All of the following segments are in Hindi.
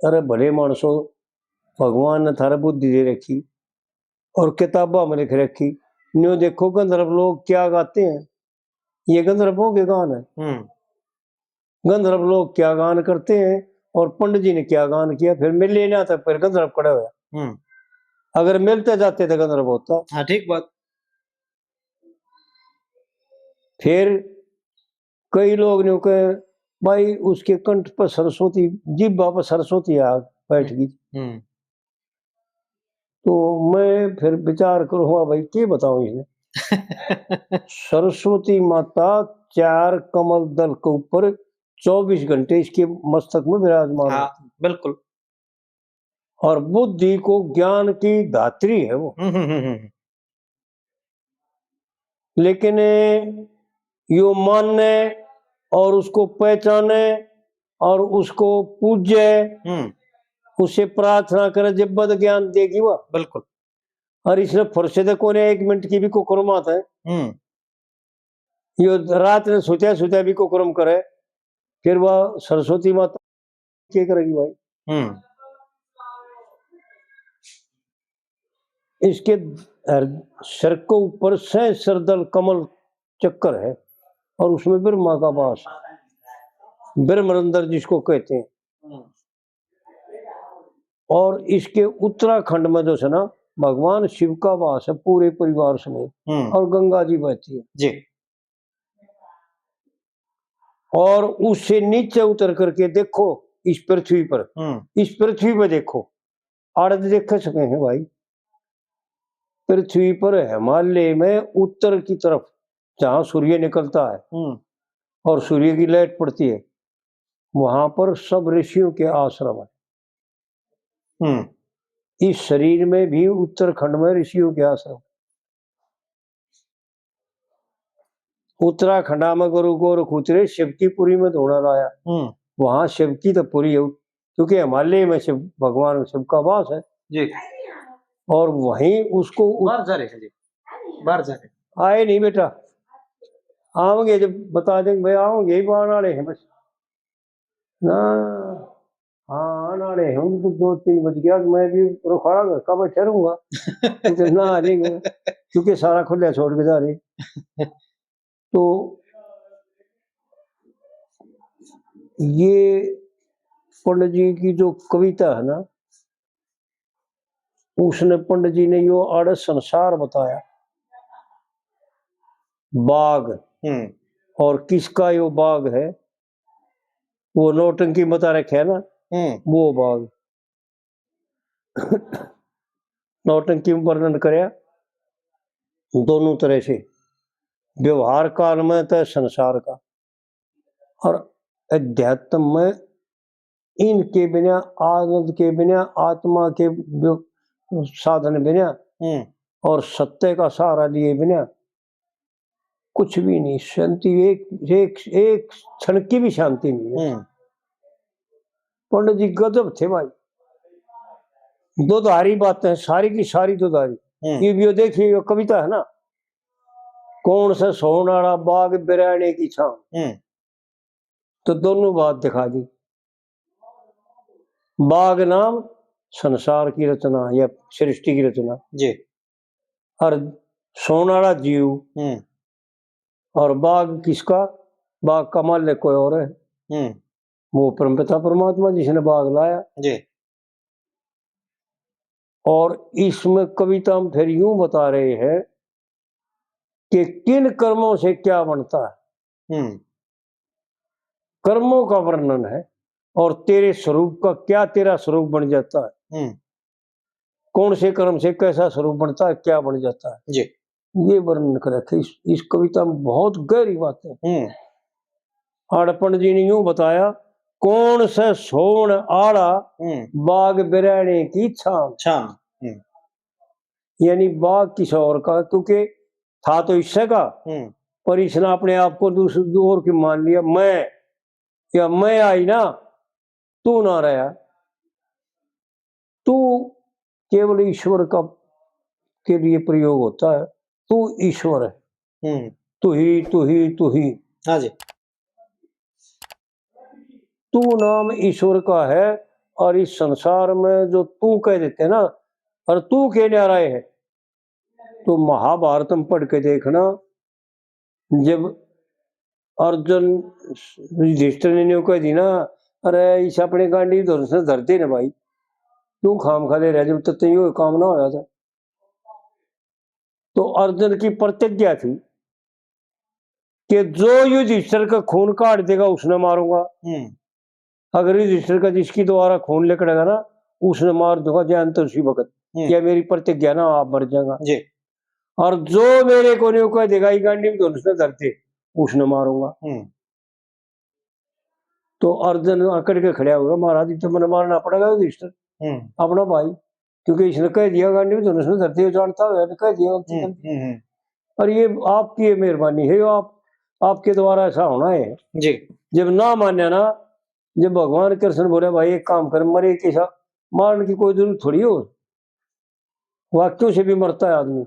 अरे भले मानसो, भगवान ने थारा बुद्धि दे रखी और किताबा में लिख रखी, न्यू देखो गंधर्व लोग क्या गाते हैं, ये गंधर्वों के गान है। गंधर्व लोग क्या गान करते हैं और पंडित जी ने क्या गान किया, फिर मिल लेना था, फिर गंधर्व खड़ा हुआ। अगर मिलते जाते थे गंधर्व होता। हाँ ठीक बात। फिर कई लोग ने कहे भाई उसके कंठ पर सरस्वती, जिब्बा पर सरस्वती आग बैठ गई। तो मैं फिर विचार करूंगा भाई क्या बताऊं इन्हें। सरस्वती माता 4 कमल दल के ऊपर 24 घंटे इसके मस्तक में विराजमान। हाँ बिल्कुल। और बुद्धि को ज्ञान की धात्री है वो। लेकिन यो मानने और उसको पहचाने और उसको पूजे, उससे प्रार्थना करे, जब बद ज्ञान देगी वह। बिल्कुल। और इसने फुर्सत को ने 1 मिनट की भी को कर्मात है। यो रात ने सोचा सोचा भी को कर्म करे, फिर वह सरस्वती माता क्या करेगी भाई। इसके सर के ऊपर सहस्रदल कमल चक्कर है और उसमें ब्रह्मा का वास, ब्रह्मरंदर जिसको कहते हैं। और इसके उत्तराखंड में जो है ना भगवान शिव का वास है पूरे परिवार समेत, और गंगा जी बहती है जी। और उससे नीचे उतर करके देखो इस पृथ्वी पर, इस पृथ्वी पर देखो, आड़त देख सके हैं भाई। पृथ्वी पर हिमालय में उत्तर की तरफ जहां सूर्य निकलता है और सूर्य की लाइट पड़ती है, वहां पर सब ऋषियों के आश्रम है। इस शरीर में भी उत्तराखंड में ऋषियों के आश्रम। उत्तराखंड में गुरु गोरख उतरे शिव की पुरी में धोना लाया, वहां शिव की तो पुरी है, क्योंकि हिमालय में शिव भगवान शिव का वास है जी। और वहीं उसको बाहर जा रहे हैं जी, बाहर जा रहे। आए नहीं बेटा, आओगे जब बता देंगे भाई, आओगे ही बाहर वाले हैं बस ना। हाँ आने वाले हैं तो 2-3 बज गया, मैं भी रुखाड़ा घर का बैठे रहूंगा ना आ जाएंगे, क्योंकि सारा खुला छोड़ के जा रहे। तो ये पंडित जी की जो कविता है ना, उसने पंडित जी ने यो आड़ संसार बताया, बाग। और किसका यो बाग है, वो नौटंकी बता रखे है ना, वो बाग। नौटंकी में वर्णन कराया दोनों तरह से, व्यवहार काल में तो संसार का, और अध्यात्म में इनके बिना, आनंद के बिना, आत्मा के साधन बिना और सत्य का सहारा लिए बिना कुछ भी नहीं। शांति एक क्षण की भी शांति नहीं है। पंडित जी गजब थे भाई, दोधारी बातें सारी की सारी दोधारी। ये भी देखिए ये कविता है ना, कौन सा सोनाड़ा बाग बिराने की छांव, तो दोनों बात दिखा दी। बाग नाम संसार की रचना या सृष्टि की रचना जी, और सोनाड़ा जीव, और बाग किसका, बाग का मालिक कोई और है, वो परमपिता परमात्मा जिसने बाग लाया जी। और इसमें कविता में फिर यूं बता रहे हैं कि किन कर्मों से क्या बनता है। कर्मों का वर्णन है और तेरे स्वरूप का क्या, तेरा स्वरूप बन जाता है, कौन से कर्म से कैसा स्वरूप बनता है, क्या बन जाता है जी। ये वर्णन कर रखे इस कविता में। बहुत गहरी बात है। आड़पन जी ने यूं बताया, कौन से सोन आड़ा बाग बिराने की छाम, यानी बाग किसी और का, क्योंकि था तो इससे का, पर इसने अपने आप को दूसरे और की मान लिया, मैं या मैं आई ना, तू ना रहा, तू केवल ईश्वर का के लिए प्रयोग होता है, तू ईश्वर है, तू ही तू ही तू ही। हाँ जी। तू नाम ईश्वर का है और इस संसार में जो तू कह देते हैं ना, और तू कहने आ रहे है, तो महाभारत में पढ़ के देखना, जब अर्जुन युधिष्ठिर ने कह दी ना, अरे इस अपने गांडी धनुष धरते ना भाई, क्यों खाम खाले रह, जब तक यो काम ना होया था। तो अर्जुन की प्रतिज्ञा थी कि जो युधिष्ठिर का खून काट देगा उसने मारूंगा, अगर युधिष्ठिर का जिसकी द्वारा खून लेकर ना उसने मार दूंगा, जयंत उसी वक्त, क्या मेरी प्रतिज्ञा ना, आप मर जाएगा जी। और जो मेरे को नहीं कह देगा गांडी में धनुष धरते उसने मारूंगा। तो अर्जुन अकड़ के खड़ा होगा, महाराज तो मैंने मारना पड़ेगा युधिष्ठिर अपना भाई, क्योंकि इसने कह दिया गांडी में धनुष धरते, जानता है कह दिया। और ये आपकी मेहरबानी है, आपके द्वारा ऐसा होना है जी। जब ना मान्या ना, जब भगवान कृष्ण बोले भाई एक काम कर, मरे के साथ मारने की कोई जरूरत थोड़ी हो, वाक्यों से भी मरता है आदमी,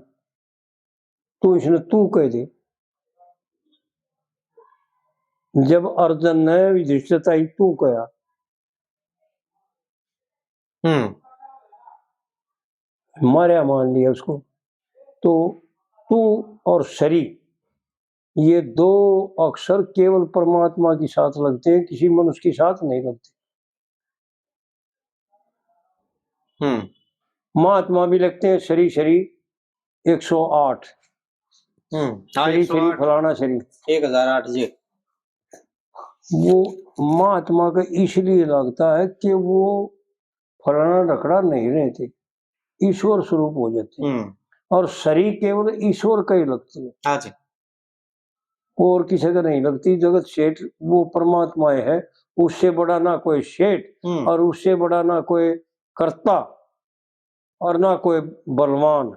तो इसने तू कह दे। जब अर्जुन ने युधिष्ठिर तू कहा, मारा मान लिया उसको, तो तू और शरी ये दो अक्षर केवल परमात्मा के साथ लगते हैं, किसी मनुष्य के साथ नहीं लगते। महात्मा भी लगते हैं, शरी शरी 108, शरी शरी फलाना शरी 1008 जी। वो महात्मा का इसलिए लगता है कि वो फलाना रखड़ा नहीं रहते, ईश्वर स्वरूप हो जाते हैं, और शरीर केवल ईश्वर का ही लगती है। हाँ जी। और किसी का नहीं लगती। जगत सेठ वो परमात्मा है, उससे बड़ा ना कोई सेठ और उससे बड़ा ना कोई कर्ता और ना कोई बलवान,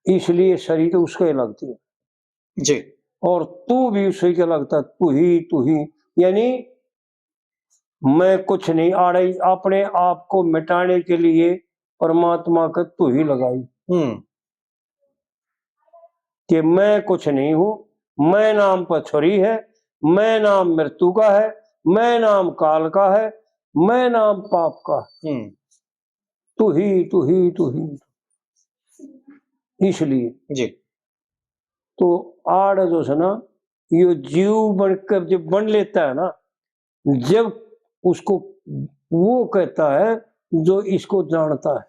इसलिए शरीर तो उसका ही लगती है जी। और तू भी उसी का लगता, तू ही, यानी मैं कुछ नहीं, आड़े अपने आप को मिटाने के लिए परमात्मा का तू ही लगाई कि मैं कुछ नहीं हूं, मैं नाम पछोरी है, मैं नाम मृत्यु का है, मैं नाम काल का है, मैं नाम पाप का, तू ही, इसलिए जी। तो आड़ जो है ना, ये जीव बनकर जब बन लेता है ना, जब उसको वो कहता है जो इसको जानता है,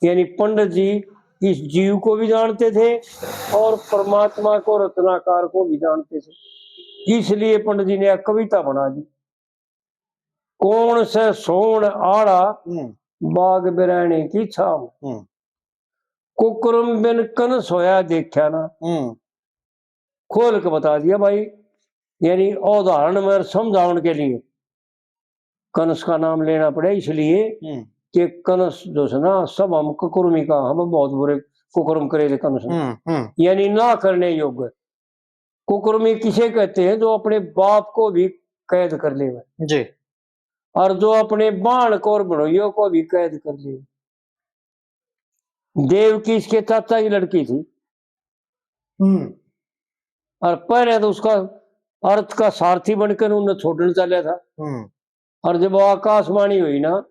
यानी पंडित जी इस जीव को भी जानते थे और परमात्मा को रत्नाकार को भी जानते थे, इसलिए पंडित जी ने एक कविता बना दी, कौन से सोन आड़ा बाग बिराने की छाव, कुकरम बिन कन सोया देखा ना, खोल के बता दिया भाई, यानी उदाहरण में समझाने के लिए कंस का नाम लेना पड़े, इसलिए कि कंस जो है ना, सब हम कुकुर्मी का, हम बहुत बुरे कुकुर्म करे थे कंस ने, यानी ना करने योग्य। कुकुर्मी किसे कहते हैं? जो अपने बाप को भी कैद कर ले जी, और जो अपने बाण को और भणोइयों को भी कैद कर ले। देव की इसके चाचा की लड़की थी, और पहले तो उसका अर्थ का सारथी बनकर उन्हें छोड़ने चला था, और जब वो आकाशवाणी हुई ना,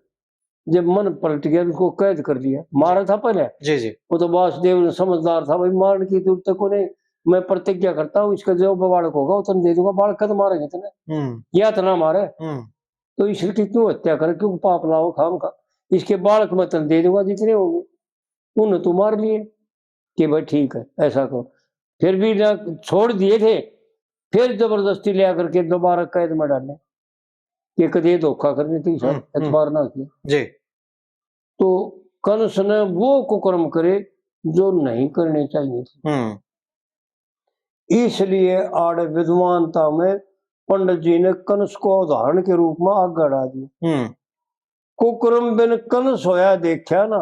जब मन पलट गया, उसको कैद कर लिया, मारा था पहले जी जी। वो तो वासुदेव ने समझदार था, भाई मारने की जरूरत को नहीं, मैं प्रतिज्ञा करता हूँ इसका जो बालक होगा उतना दे दूंगा, बालक तो मारेंगे इतने या इतना मारे, तो ईश्वर की क्यों हत्या करे, क्यों पाप लाओ खाम खा, इसके बालक मैं तन दे दूंगा जितने होंगे, उन्हें तो मार लिए कि भाई ठीक है ऐसा करो। फिर भी ना छोड़ दिए थे, फिर जबरदस्ती ले आकर के दोबारा कैद में डाले कि कदे धोखा करने थी एतबार ना किया जी। तो कंस ने वो कुकर्म करे जो नहीं करने चाहिए थे, इसलिए आड़ विद्वानता में पंडित जी ने कंस को उदाहरण के रूप में आग गड़ा दिया। कुकर्म बिन कंस होया देखा ना,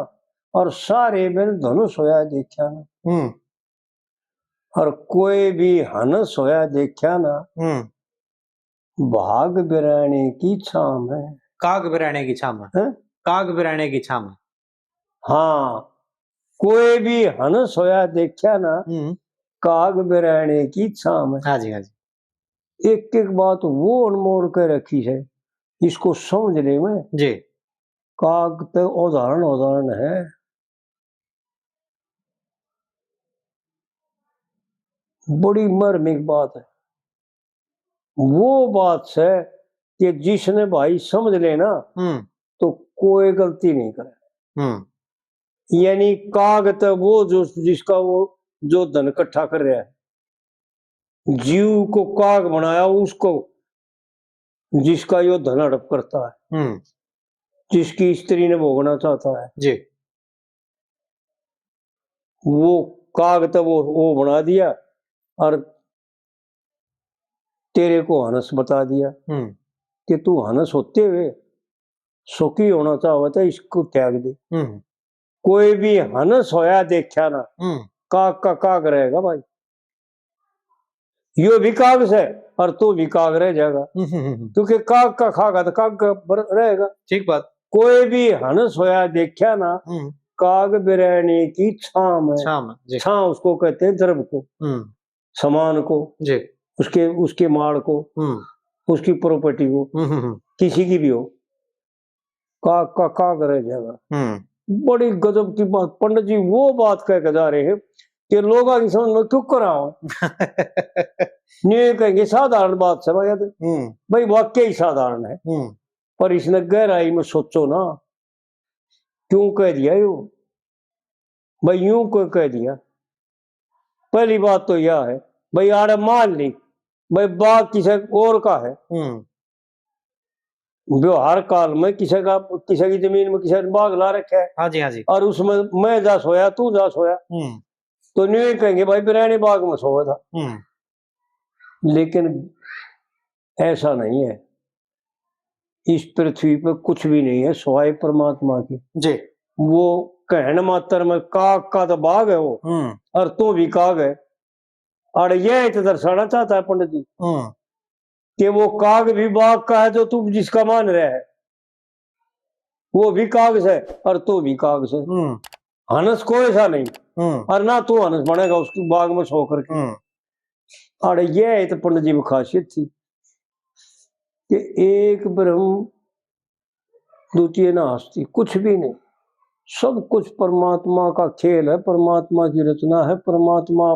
और सारे बिन धनुष होया देखा ना, और कोई भी हनस होया देखा ना, भाग बिराने की छाम है, काग बिराने की छाम है, काग बिराने की छाम है। हाँ, कोई भी हनस होया देखा ना, काग बिराने की छाम है। हाँ जी हाँ जी। एक एक बात वो अनमोल के रखी है, इसको समझने में जी काग तो उदाहरण है। बड़ी मर्मिक बात है। वो बात है कि जिसने भाई समझ लेना तो कोई गलती नहीं करे। यानी काग तो वो जो जिसका वो जो धन इकट्ठा कर रहा है, जीव को काग बनाया उसको, जिसका यो धन हड़प करता है, जिसकी स्त्री ने भोगना चाहता है जी वो काग तो वो बना दिया और तेरे को हनस बता दिया कि तू हनस होते हुए सुखी होना चाहता था, इसको त्याग दे। कोई भी हनस होया देखा ना, काग का काग रहेगा भाई। यो भी काग से और तू भी काग रह जाएगा, क्योंकि काग का खागा तो काग का रहेगा। ठीक बात। कोई भी हनस होया देखा ना, काग बिरहने की छाम है। छाम उसको कहते हैं द्रव्य को, सामान को, जी उसके माल को, उसकी प्रॉपर्टी को, किसी की भी हो, काग का काग रह जाएगा। बड़ी गजब की बात पंडित जी वो बात कह के जा रहे हैं कि लोग आगे समझ में क्यों कराओ। नहीं कहेंगे साधारण बात है भाई, भाई वाक्य ही साधारण है, पर इसने गहराई में सोचो ना, क्यों कह दिया यो भाई, यूं क्यों कह दिया। पहली बात तो यह है भाई, आड़े मान ली भाई बाग किसी और का है, व्यवहार काल में किसी की जमीन में किसी ने बाग ला रखा है, हाँ जी हाँ जी, और उसमें मैं जा सोया तू जा सोया, तो नहीं कहेंगे भाई बिरयानी बाग में सोया था। लेकिन ऐसा नहीं है, इस पृथ्वी पर कुछ भी नहीं है सिवाय परमात्मा की जी। वो कहन मात्र में काग का तो बाग है वो, और तू भी काग है। और यह तो दर्शाना चाहता है पंडित जी कि वो काग भी बाग का है जो तू जिसका मान रहा है, वो भी काग से और तू भी काग से। हनस को ऐसा नहीं, और ना तू हनस बनेगा उसकी बाग में सो करके। और यह तो पंडित जी में खासियत थी कि एक ब्रह्म द्वितीय नास्ति, कुछ भी नहीं, सब कुछ परमात्मा का खेल है, परमात्मा की रचना है। परमात्मा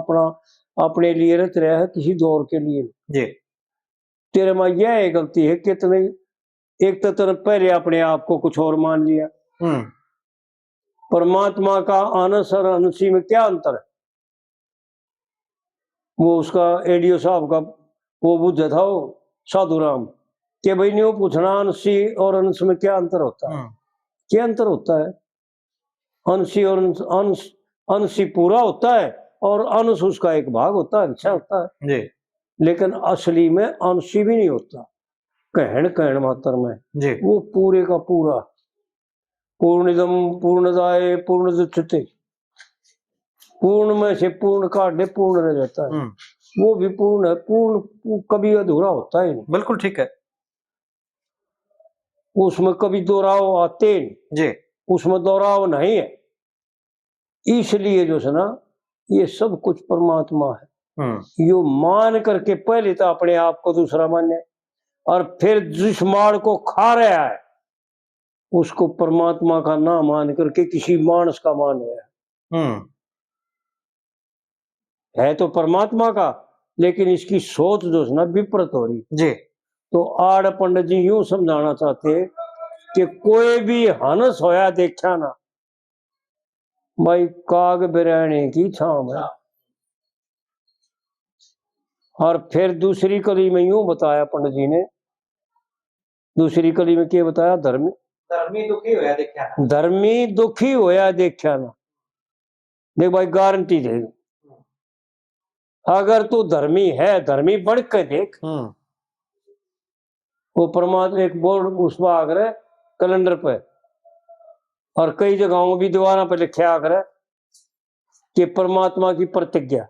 अपने लिए रच रहा है, किसी दौर के लिए जी। तेरे में यह गलती है कि तुमने एक तो तुमने पहले अपने आप को कुछ और मान लिया। परमात्मा का अनस और अनसी में क्या अंतर है? वो उसका एडीओ साहब का वो बुझ था वो साधु राम कि भाई नहीं वो पूछना अनसी और अंश में क्या अंतर होता है। क्या अंतर होता है? अंशी और अंशी पूरा होता है और अंश उसका एक भाग होता है, अच्छा होता है जी। लेकिन असली में अंशी भी नहीं होता, कहन मात्र में जी। वो पूरे का पूरा पूर्णिदम पूर्णदाय पूर्णदुच्यते, पूर्ण में से पूर्ण काट दे पूर्ण रह जाता है। वो भी पूर्ण है, पूर्ण कभी अधूरा होता है नहीं। बिल्कुल ठीक है, उसमें कभी दोहराव आते जी, उसमें दोहराव नहीं है। इसलिए जो है ना ये सब कुछ परमात्मा है। यो मान करके पहले तो अपने आप को दूसरा माने, और फिर जिस मार को खा रहा है उसको परमात्मा का ना मान करके किसी मानस का मान रहा है तो परमात्मा का, लेकिन इसकी सोच जो है ना विपरीत हो रही जी। तो आड़ पंडित जी यूं समझाना चाहते कि कोई भी हनस होया देखा ना भाई, काग बिरहने की छाम है। और फिर दूसरी कली में यूं बताया पंडित जी ने, दूसरी कली में क्या बताया? धर्मी दुखी होया देखा ना, धर्मी दुखी होया देखा ना। देख भाई गारंटी दे, अगर तू धर्मी है धर्मी बढ़ के देख। वो परमात्मा एक बोर्ड उस पर आकर कैलेंडर पे और कई जगहों में भी दीवारों पे लिखे आकर कि परमात्मा की प्रतिज्ञा।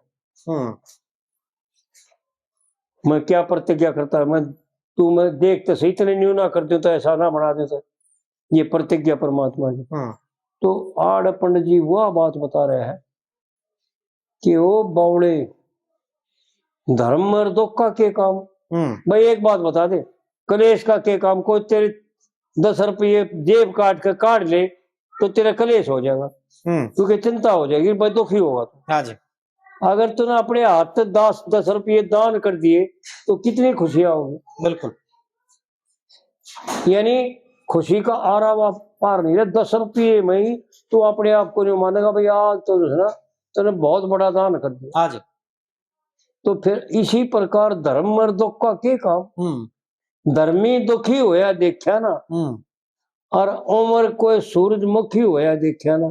मैं क्या प्रतिज्ञा करता है? मैं देख तो सही इतने न्यू ना कर दूं तो ऐसा ना बना देता, ये प्रतिज्ञा परमात्मा की। तो आड़ पंडित जी वह बात बता रहे हैं कि वो बावड़े धर्म और दुख का क्या काम। भाई एक बात बता दे, कलेश का के काम, कोई तेरे 10 रुपये जेब काट के काट ले तो तेरा कलेश हो जाएगा, क्योंकि चिंता हो जाएगी, भाई दुखी होगा तू। हाँ जी। अगर तूने अपने हाथ 10 रुपये दान कर दिए तो कितनी खुशियां होगी। बिल्कुल। यानी खुशी का आरा पार नहीं है। 10 रुपये में ही तू अपने आप को नहीं मानेगा भाई आज तो जो है ना तूने बहुत बड़ा दान कर दिया। हाँ जी। तो फिर इसी प्रकार धर्म और दुख का के काम। धर्मी दुखी होया देखा ना, और उमर कोई सूरजमुखी होया देखा ना।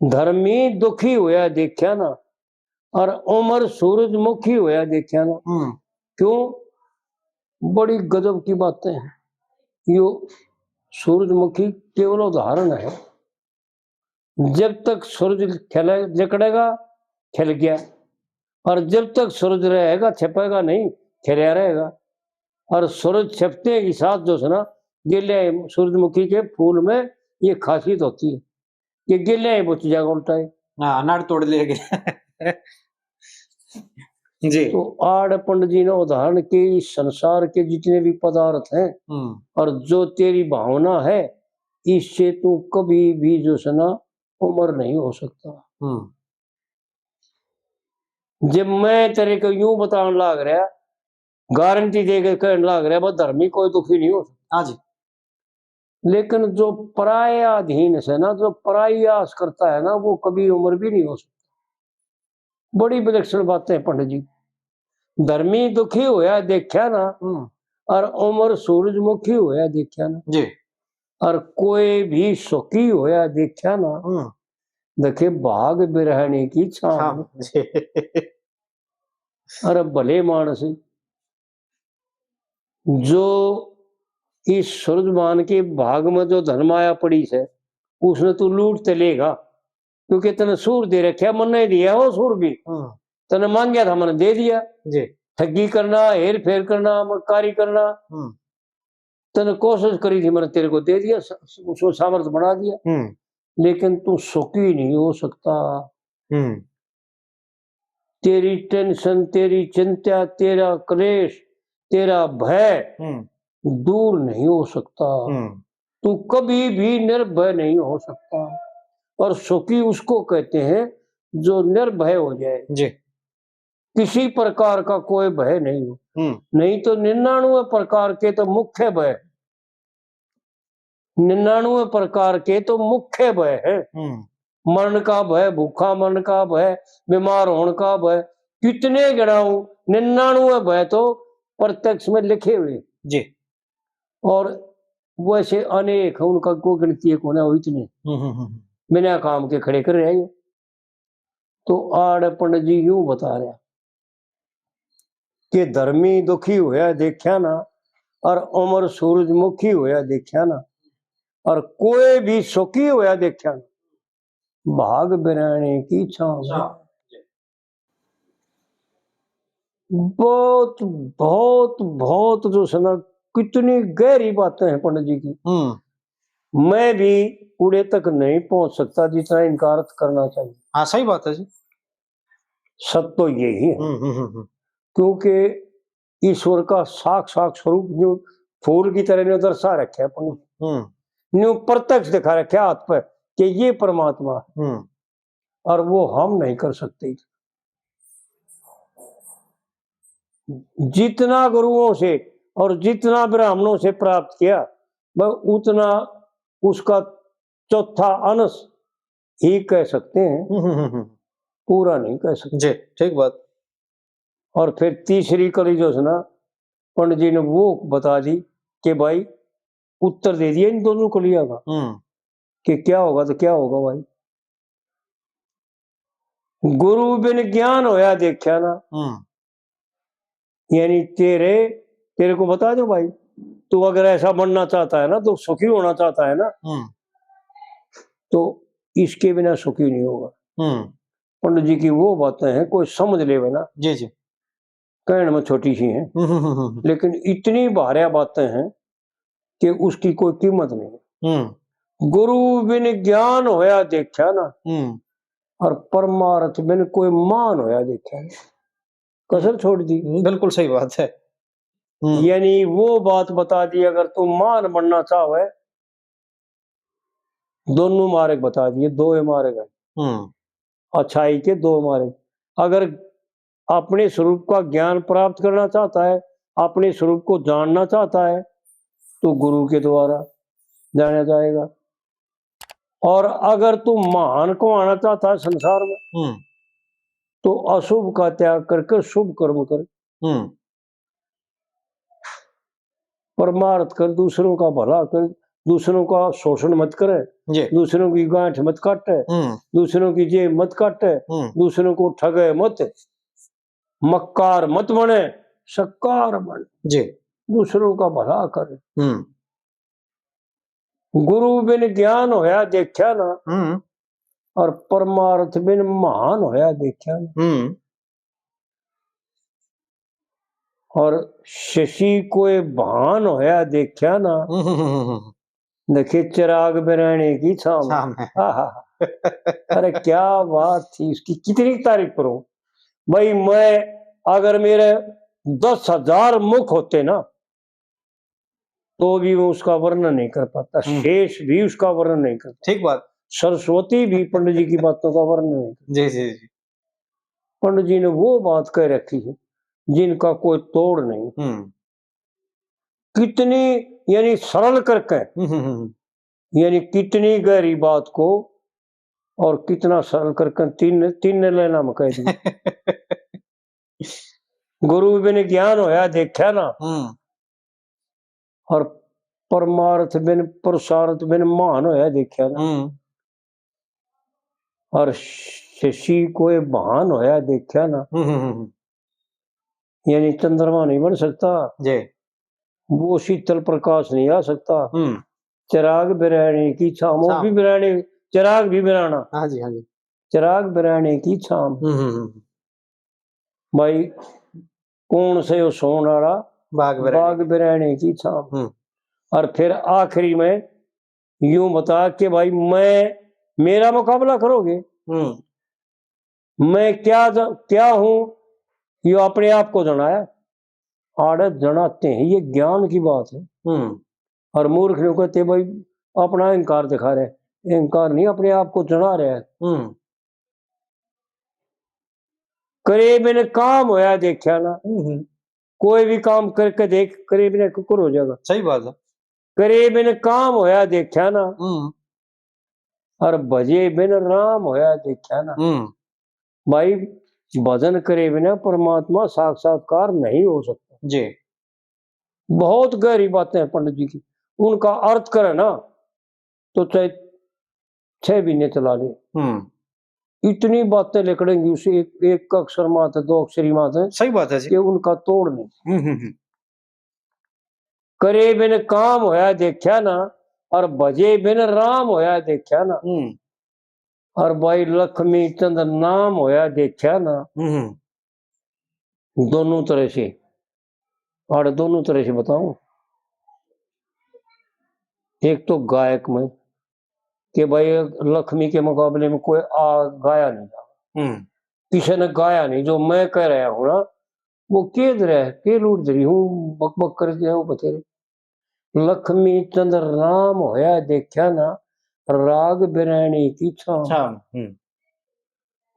धर्मी दुखी होया देखा ना, और उमर सूरजमुखी होया देखा ना। क्यों? बड़ी गजब की बातें हैं। यो सूरजमुखी केवल उदाहरण है। जब तक सूरज जकड़ेगा खिल गया, और जब तक सूरज रहेगा छिपेगा नहीं, खिला रहेगा। और सूरज छिपते के साथ जो है ना गिले सूरजमुखी के फूल में ये खासियत होती है कि गिले ही बुझ जाएगा उल्टा ही। हाँ, नाड़ तोड़ लेंगे। जी। तो आड़ पंडित जी ने उदाहरण के इस संसार के जितने भी पदार्थ हैं और जो तेरी भावना है, इससे तू कभी भी जो है ना उम्र नहीं हो सकता। जब मैं तेरे को यूं बताने लाग रहा, गारंटी दे के कहने लाग रहा, बस धर्मी कोई दुखी नहीं हो सकता। हाँ जी। लेकिन जो पराया अधीन से ना, जो पराई आस करता है ना, वो कभी उम्र भी नहीं हो सकता। बड़ी विलक्षण बातें हैं पंडित जी। धर्मी दुखी होया देखा ना, और उम्र सूरजमुखी होया देखा ना जी। और कोई भी सुखी होया देखा ना, देखे भाग बिरहने की छाम। अरे भले मानस जो इस सूरजमान के भाग में जो धनमाया पड़ी है उसने तू लूट ते लेगा, क्योंकि तने सूर दे रखा, मन नहीं दिया वो सूर भी तने मांगया था, मैंने दे दिया जी। ठगी करना, हेर फेर करना, मक्कारी करना, तने कोशिश करी थी, मैंने तेरे को दे दिया, उसको सामर्थ्य बढ़ा दिया, लेकिन तू सुखी नहीं हो सकता। तेरी टेंशन, तेरी चिंता, तेरा क्लेश, तेरा भय दूर नहीं हो सकता। तू कभी भी निर्भय नहीं हो सकता। और सुखी उसको कहते हैं जो निर्भय हो जाए जी। किसी प्रकार का कोई भय नहीं हो। नहीं तो 99 प्रकार के तो मुख्य भय, 99 प्रकार के तो मुख्य भय है। मरण का भय, भूखा मरण का भय, बीमार होने का भय, कितने गिनाऊं, 99 भय तो प्रत्यक्ष में लिखे हुए जी। और वैसे अनेक है, उनका कोई गिनती कौन है, वो इतने बिना काम के खड़े कर रहे हैं। तो आड़ पंडित जी यूं बता रहा कि धर्मी दुखी होया देखा ना, और उमर सूरजमुखी होया देखा ना, और कोई भी सुखी होया देखा ना, भाग बिराने की छांव। बहुत बहुत बहुत जो सुना, कितनी गहरी बातें हैं पंडित जी की। मैं भी पूरे तक नहीं पहुंच सकता जितना इनकार करना चाहिए। हाँ सही बात है जी। सत्य तो यही है, क्योंकि ईश्वर का साक्षात स्वरूप जो फूल की तरह ने दर्शा रखे न्यू प्रत्यक्ष दिखा रखे हाथ पर कि ये परमात्मा है, और वो हम नहीं कर सकते। जितना गुरुओं से और जितना ब्राह्मणों से प्राप्त किया, वह उतना उसका चौथा अंश ही कह सकते हैं, पूरा नहीं कह सकते जी। ठीक बात। और फिर तीसरी कड़ी जो है ना पंडित जी ने वो बता दी कि भाई उत्तर दे दिया इन दोनों कलियों का कि क्या होगा तो क्या होगा भाई। गुरु बिन ज्ञान होया देखा ना, यानी तेरे को बता दो भाई, तू अगर ऐसा बनना चाहता है ना, तो सुखी होना चाहता है ना, तो इसके बिना सुखी नहीं होगा। पंडित जी की वो बातें हैं, कोई समझ ले ना जी जी, कहने में छोटी सी हैं, लेकिन इतनी भारी बातें हैं कि उसकी कोई कीमत नहीं। गुरु बिन ज्ञान होया देखा ना, और परमार्थ बिन कोई मान होया देखा। कसर छोड़ दी। बिल्कुल सही बात है। यानी वो बात बता दी, अगर तू महान बनना चाहे, दोनों मार्ग बता दिए, दो मार्ग है, अच्छाई के दो मार्ग। अगर अपने स्वरूप का ज्ञान प्राप्त करना चाहता है, अपने स्वरूप को जानना चाहता है, तो गुरु के द्वारा जाना जाएगा। और अगर तू महान को आना चाहता है संसार में, तो अशुभ का त्याग करके शुभ कर्म कर, परमार्थ कर, दूसरों का भला कर, दूसरों का शोषण मत करे, दूसरों की गांठ मत काटे, दूसरों की जेब मत काटे, दूसरों को ठगे मत, मक्कार मत बने, शक्कार बन, दूसरों का भला करे। गुरु बिन ज्ञान होया देखा ना, और परमार्थ बिन महान होया देखा ना। और शशि कोई भान होया देखा ना, देखे चिराग बिराने की छाम। अरे क्या बात थी उसकी, कितनी तारीफ करो भाई। मैं अगर मेरे 10,000 मुख होते ना, तो भी मैं उसका वर्णन नहीं कर पाता, शेष भी उसका वर्णन नहीं करता। ठीक बात। सरस्वती भी पंडित जी की बातों का वर्णन नहीं करता। जी जी जी। पंडित जी ने वो बात कह रखी है जिनका कोई तोड़ नहीं। कितनी यानी सरल करके, यानी कितनी गहरी बात को, और कितना सरल करके तीन लाइन में कह दी। गुरु बिन ज्ञान होया देखा ना, और परमार्थ बिन पुरुषार्थ बिन महान होया देखा ना, और शशि कोई भान होया देखा ना। यानी चंद्रमा नहीं बन सकता, वो शीतल प्रकाश नहीं आ सकता, चिराग बिराने की छाम, वो भी बिराने, चिराग भी बिराना। हाँ जी हाँ जी। चिराग बिराने की छाम। भाई कौन से हो सोन वाला, बाग बिराने की छाम। और फिर आखिरी में यूं बता कि भाई मेरा मुकाबला करोगे, मैं क्या हूं, ये अपने आप को जनाया। आड़त जनाते हैं, ये ज्ञान की बात है। और मूर्ख लोग कहते भाई अपना अहंकार दिखा रहे, अहंकार नहीं, अपने आप को जना रहे हैं। करे बिन काम होया देखा ना, कोई भी काम करके देख, करे बिना कुकुर हो जाएगा। सही बात है। करे बिन काम होया देखा ना, और भजे बिन राम होया देखा ना। भाई भजन करे बिना परमात्मा साक्षात्कार नहीं हो सकता जी। बहुत गहरी बातें हैं पंडित जी की, उनका अर्थ करे ना तो चाहे 6 महीने चला ले, इतनी बातें लिखड़ेंगी उसे, एक अक्षर मात है, 2 अक्षरी मात है। सही बात है जी। कि उनका तोड़ नहीं। करे बिन काम होया देखा ना, और भजे बिन राम होया देखा ना। और भाई लक्ष्मी चंद नाम होया देखा ना। दोनों तरह से, और दोनों तरह से बताऊं। एक तो गायक में कि भाई लक्ष्मी के मुकाबले में कोई गाया नहीं था, किसी ने गाया नहीं। जो मैं कह रहा हूं ना, वो केद रहे के लूट रही हूं, बक बक कर दिया वो बतेरे। लक्ष्मी चंद्र राम होया देखा ना, राग बिरानी की छाम।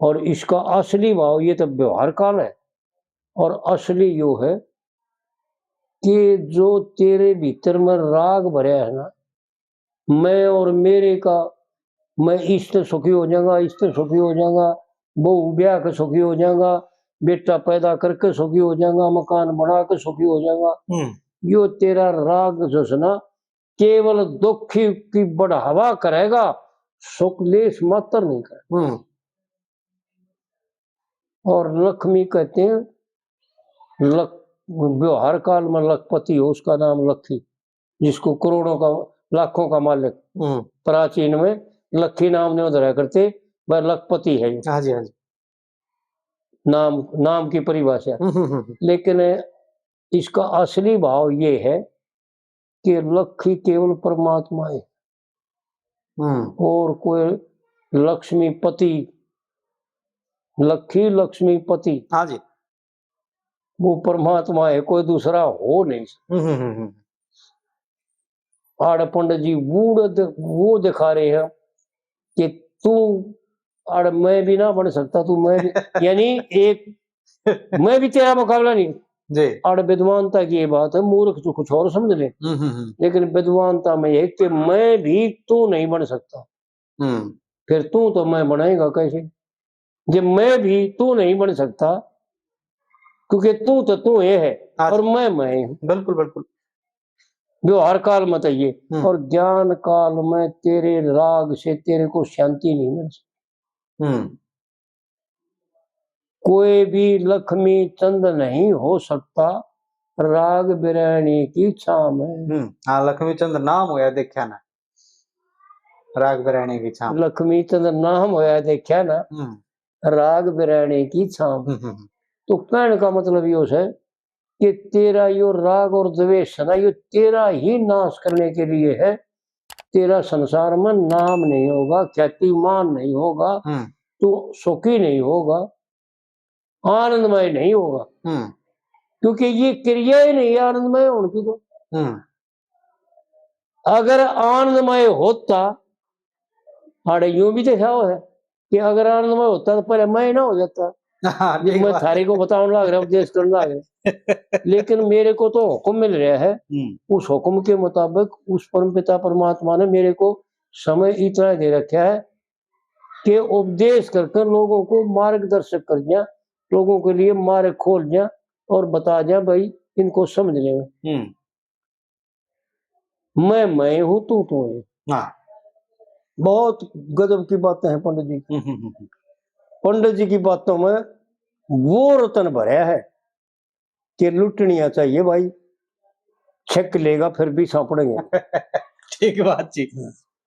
और इसका असली भाव, ये तो व्यवहार काल है, और असली यो है कि जो तेरे भीतर में राग भरा है ना, मैं और मेरे का, मैं इससे सुखी हो जाऊंगा, इससे सुखी हो जाऊंगा, बहू ब्याह के सुखी हो जाऊंगा, बेटा पैदा करके सुखी हो जाऊंगा, मकान बना के सुखी हो जाऊंगा। यो तेरा राग जो है ना, केवल दुख की बढ़ावा करेगा, सुख लेस मात्र नहीं करे। और लक्ष्मी कहते हैं, व्यवहार काल में लखपति हो, उसका नाम लक्ष्मी, जिसको करोड़ों का लाखों का मालिक, प्राचीन में लक्ष्मी नाम नहीं धरा करते, वह लखपति है। हाँ जी हाँ जी। नाम की परिभाषा। लेकिन इसका असली भाव ये है कि लक्ष्मी केवल परमात्मा है, और कोई लक्ष्मीपति, लक्ष्मीपति, हाँ जी, वो परमात्मा है, कोई दूसरा हो नहीं सकता। आड़ पंडित जी वो दिखा रहे हैं कि तू आड़ मैं भी ना बन सकता, तू मैं भी यानी एक मैं भी तेरा मुकाबला नहीं जी। आड़ विद्वानता की ये बात है, मूर्ख तो कुछ और समझ ले, लेकिन विद्वानता में ये कि मैं भी तू नहीं बन सकता। फिर तू तो मैं बनाएगा कैसे, जब मैं भी तू नहीं बन सकता, क्योंकि तू तो तू ये है और मैं हूं। बिल्कुल बिल्कुल। व्यवहार काल में तो ये, और ज्ञान काल में तेरे राग से तेरे को शांति नहीं मिल सकती। कोई भी लक्ष्मी चंद नहीं हो सकता राग बिरहणी की छाम में। हाँ, लक्ष्मी चंद नाम होया देखा ना, राग बिरहणी की छाम। लक्ष्मी चंद नाम होया देखा ना, राग बिरहणी की छाम। तो कहने का मतलब यो है कि तेरा यो राग और द्वेष है ना, यो तेरा ही नाश करने के लिए है। तेरा संसार में नाम नहीं होगा, ख्यातिमान नहीं होगा, तू सुखी नहीं होगा, आनंदमय नहीं होगा, क्योंकि ये क्रिया ही नहीं है आनंदमय होने की। तो अगर आनंदमय होता, अरे यूं भी देखा हो है कि अगर आनंदमय होता तो पहले मैं ना हो जाता। ये मैं थारे को बताने लग रहा, उपदेश करने लग रहा, लेकिन मेरे को तो हुक्म मिल रहा है, उस हुक्म के मुताबिक उस परम पिता परमात्मा ने मेरे को समय इतना दे रखा है कि उपदेश कर लोगों को मार्गदर्शक कर दिया, लोगों के लिए मार्ग खोल दिया और बता दिया भाई इनको समझने में मैं हूं, तू है। बहुत गजब की बातें हैं पंडित जी की। पंडित जी की बातों में वो रतन भरा है कि लुटनिया चाहिए भाई, छक लेगा फिर भी सांपड़ेंगे। ठीक बात जी।